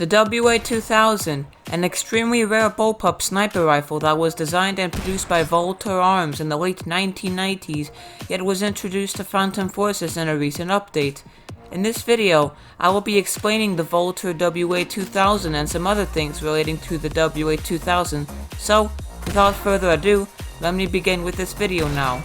The WA-2000, an extremely rare bullpup sniper rifle that was designed and produced by Walther Arms in the late 1990s, yet was introduced to Phantom Forces in a recent update. In this video, I will be explaining the Walther WA-2000 and some other things relating to the WA-2000, so, without further ado, let me begin with this video now.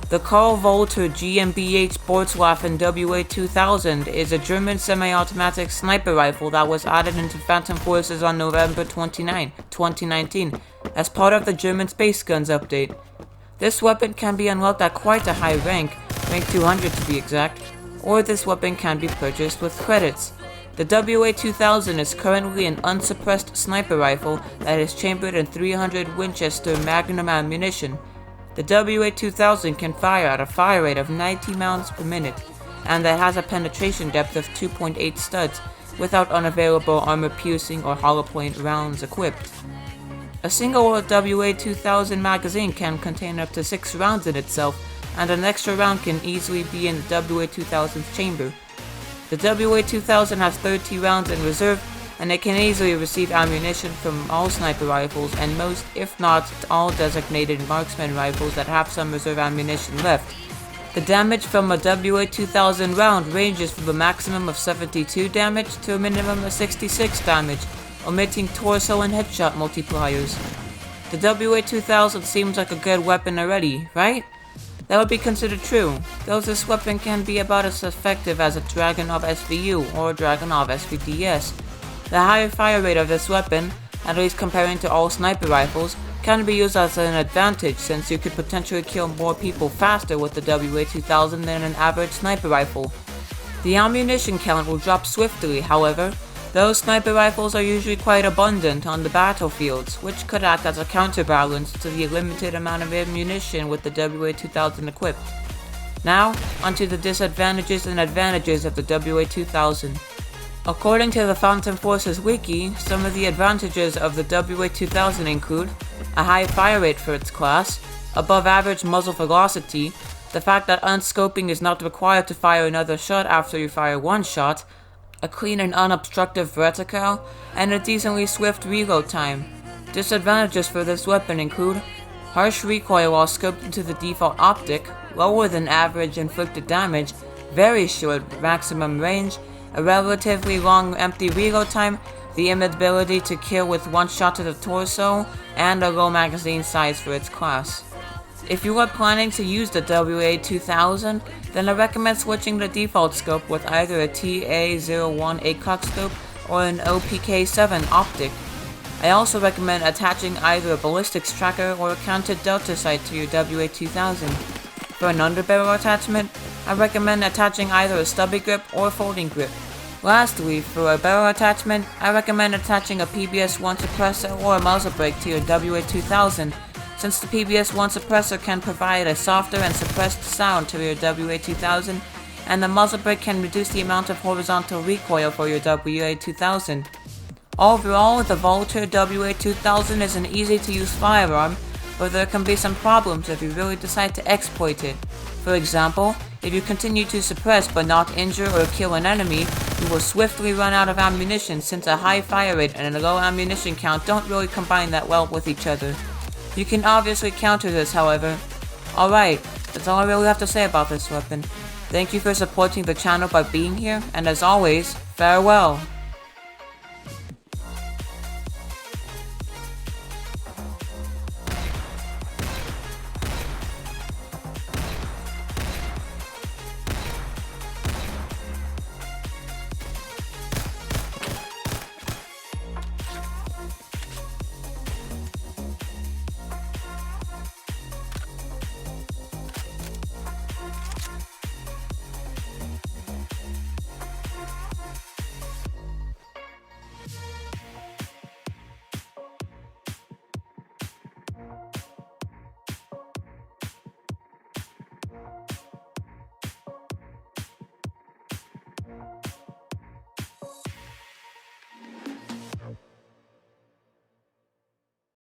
The Karl Walther GmbH Sportswaffen WA-2000 is a German semi-automatic sniper rifle that was added into Phantom Forces on November 29, 2019, as part of the German Space Guns update. This weapon can be unlocked at quite a high rank 200 to be exact, or this weapon can be purchased with credits. The WA-2000 is currently an unsuppressed sniper rifle that is chambered in 300 Winchester Magnum ammunition. The WA-2000 can fire at a fire rate of 90 rounds per minute, and that has a penetration depth of 2.8 studs, without unavailable armor-piercing or hollow-point rounds equipped. A single WA-2000 magazine can contain up to 6 rounds in itself, and an extra round can easily be in the WA-2000's chamber. The WA-2000 has 30 rounds in reserve, and it can easily receive ammunition from all sniper rifles and most, if not all, designated marksman rifles that have some reserve ammunition left. The damage from a WA-2000 round ranges from a maximum of 72 damage to a minimum of 66 damage, omitting torso and headshot multipliers. The WA-2000 seems like a good weapon already, right? That would be considered true, though this weapon can be about as effective as a Dragunov SVU or Dragunov SVDS. The higher fire rate of this weapon, at least comparing to all sniper rifles, can be used as an advantage since you could potentially kill more people faster with the WA-2000 than an average sniper rifle. The ammunition count will drop swiftly, however. Those sniper rifles are usually quite abundant on the battlefields, which could act as a counterbalance to the limited amount of ammunition with the WA-2000 equipped. Now, onto the disadvantages and advantages of the WA-2000. According to the Phantom Forces wiki, some of the advantages of the WA-2000 include a high fire rate for its class, above average muzzle velocity, the fact that unscoping is not required to fire another shot after you fire one shot, a clean and unobstructive vertical, and a decently swift reload time. Disadvantages for this weapon include harsh recoil while scoped into the default optic, lower than average inflicted damage, very short maximum range, a relatively long empty reload time, the inability to kill with one shot to the torso, and a low magazine size for its class. If you are planning to use the WA-2000, then I recommend switching the default scope with either a TA-01 ACOG scope or an OPK-7 optic. I also recommend attaching either a ballistics tracker or a counted delta sight to your WA-2000. For an underbarrel attachment, I recommend attaching either a stubby grip or folding grip. Lastly, for a barrel attachment, I recommend attaching a PBS-1 suppressor or a muzzle brake to your WA-2000, since the PBS-1 suppressor can provide a softer and suppressed sound to your WA-2000, and the muzzle brake can reduce the amount of horizontal recoil for your WA-2000. Overall, the Walther WA-2000 is an easy-to-use firearm, but there can be some problems if you really decide to exploit it. For example, if you continue to suppress but not injure or kill an enemy, you will swiftly run out of ammunition since a high fire rate and a low ammunition count don't really combine that well with each other. You can obviously counter this, however. Alright, that's all I really have to say about this weapon. Thank you for supporting the channel by being here, and as always, farewell!